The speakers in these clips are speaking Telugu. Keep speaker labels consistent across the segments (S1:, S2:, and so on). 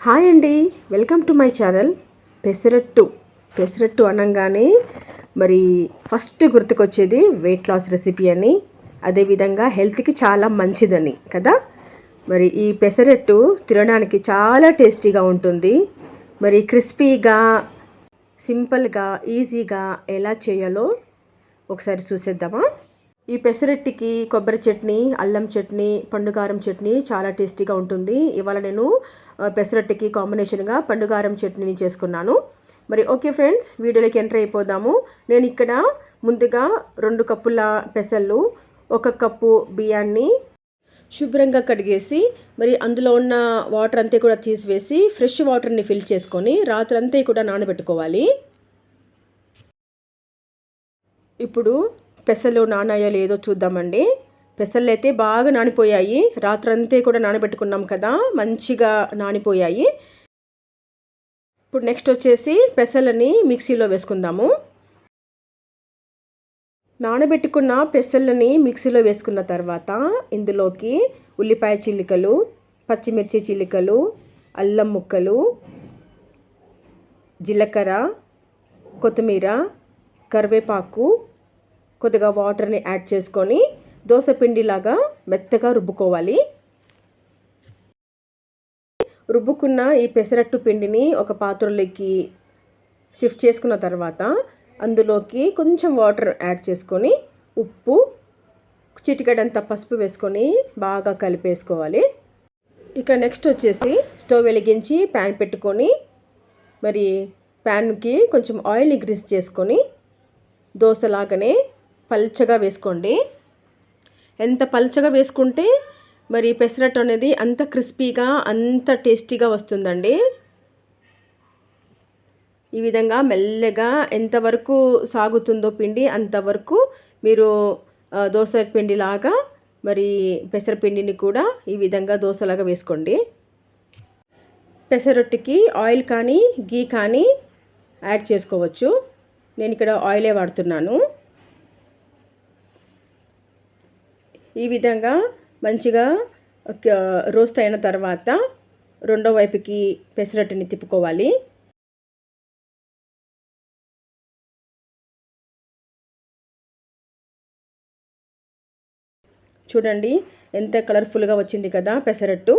S1: హాయ్ అండి, welcome to my channel. Pesarattu అనగానే మరి ఫస్ట్ గుర్తుకొచ్చేది వెయిట్ లాస్ రెసిపీ అని, అదేవిధంగా హెల్త్కి చాలా మంచిదని కదా. మరి ఈ పెసరట్టు తినడానికి చాలా టేస్టీగా ఉంటుంది. మరి క్రిస్పీగా, సింపుల్గా, ఈజీగా ఎలా చేయాలో ఒకసారి చూసేద్దామా. ఈ పెసరట్టుకి కొబ్బరి చట్నీ, అల్లం చట్నీ, పండుగారం చట్నీ చాలా టేస్టీగా ఉంటుంది. ఇవాళ నేను పెసరట్టుకి కాంబినేషన్గా పండుగారం చట్నీని చేసుకున్నాను. మరి ఓకే ఫ్రెండ్స్, వీడియోలోకి ఎంటర్ అయిపోదాము. నేను ఇక్కడ ముందుగా 2 కప్పుల పెసళ్ళు, 1 కప్పు బియ్యాన్ని శుభ్రంగా కడిగేసి, మరి అందులో ఉన్న వాటర్ అంతా కూడా తీసివేసి ఫ్రెష్ వాటర్ని ఫిల్ చేసుకొని రాత్రంతా కూడా నానబెట్టుకోవాలి. ఇప్పుడు పెసలు నానాయో లేదో చూద్దామండి. పెసలు అయితే బాగా నానిపోయాయి. రాత్రంతా కూడా నానబెట్టుకున్నాం కదా, మంచిగా నానిపోయాయి. ఇప్పుడు నెక్స్ట్ వచ్చేసి పెసలని మిక్సీలో వేసుకుందాము. నానబెట్టుకున్న పెసలని మిక్సీలో వేసుకున్న తర్వాత ఇందులోకి ఉల్లిపాయ చిల్లికలు, పచ్చిమిర్చి చిల్లికలు, అల్లం ముక్కలు, జీలకర్ర, కొత్తిమీర, కరివేపాకు, కొద్దిగా వాటర్ని యాడ్ చేసుకొని దోశ పిండిలాగా మెత్తగా రుబ్బుకోవాలి. రుబ్బుకున్న ఈ పెసరట్టు పిండిని ఒక పాత్రలోకి షిఫ్ట్ చేసుకున్న తర్వాత అందులోకి కొంచెం వాటర్ యాడ్ చేసుకొని ఉప్పు, చిటికెడంత పసుపు వేసుకొని బాగా కలిపేసుకోవాలి. ఇక నెక్స్ట్ వచ్చేసి స్టవ్ వెలిగించి ప్యాన్ పెట్టుకొని మరి ప్యాన్కి కొంచెం ఆయిల్ని గ్రీస్ చేసుకొని దోశలాగానే పల్చగా వేసుకోండి. ఎంత పల్చగా వేసుకుంటే మరి పెసరట్టు అనేది అంత క్రిస్పీగా, అంత టేస్టీగా వస్తుందండి. ఈ విధంగా మెల్లగా ఎంతవరకు సాగుతుందో పిండి అంతవరకు మీరు దోశ పిండిలాగా మరి పెసరపిండిని కూడా ఈ విధంగా దోశలాగా వేసుకోండి. పెసరొట్టుకి ఆయిల్ కానీ గీ కానీ యాడ్ చేసుకోవచ్చు. నేను ఇక్కడ ఆయిలే వాడుతున్నాను. ఈ విధంగా మంచిగా రోస్ట్ అయిన తర్వాత రెండో వైపుకి పెసరట్టుని తిప్పుకోవాలి. చూడండి ఎంత కలర్ఫుల్గా వచ్చింది కదా పెసరట్టు.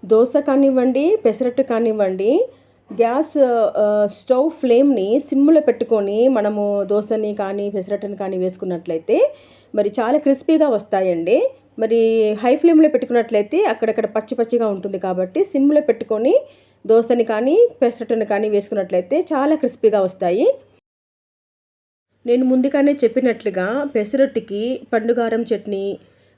S1: దోశ కానివ్వండి, పెసరట్టు కానివ్వండి, గ్యాస్ స్టవ్ ఫ్లేమ్ని సిమ్లో పెట్టుకొని మనము దోశని కానీ పెసరట్టుని కానీ వేసుకున్నట్లయితే మరి చాలా క్రిస్పీగా వస్తాయండి. మరి హై ఫ్లేమ్లో పెట్టుకున్నట్లయితే అక్కడక్కడ పచ్చి పచ్చిగా ఉంటుంది. కాబట్టి సిమ్లో పెట్టుకొని దోశని కానీ పెసరట్టుని కానీ వేసుకున్నట్లయితే చాలా క్రిస్పీగా వస్తాయి. నేను ముందుగానే చెప్పినట్లుగా పెసరట్టుకి పండుగారం చట్నీ,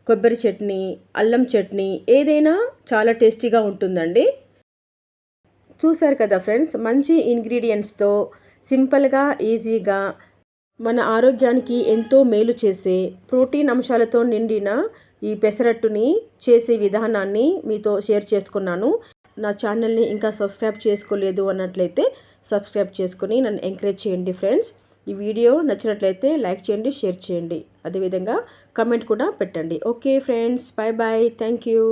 S1: కొబ్బరి చట్నీ, అల్లం చట్నీ ఏదైనా చాలా టేస్టీగా ఉంటుందండి. చూశారు కదా ఫ్రెండ్స్, మంచి ఇంగ్రీడియంట్స్తో సింపుల్గా, ఈజీగా మన ఆరోగ్యానికి ఎంతో మేలు చేసే ప్రోటీన్ అంశాలతో నిండిన ఈ పెసరట్టుని చేసే విధానాన్ని మీతో షేర్ చేసుకున్నాను. నా ఛానల్ని ఇంకా సబ్స్క్రైబ్ చేసుకోలేదు అన్నట్లయితే సబ్స్క్రైబ్ చేసుకొని నన్ను ఎంకరేజ్ చేయండి ఫ్రెండ్స్. ఈ వీడియో నచ్చినట్లయితే లైక్ చేయండి, షేర్ చేయండి, అదేవిధంగా కమెంట్ కూడా పెట్టండి. Okay friends, bye bye, thank you.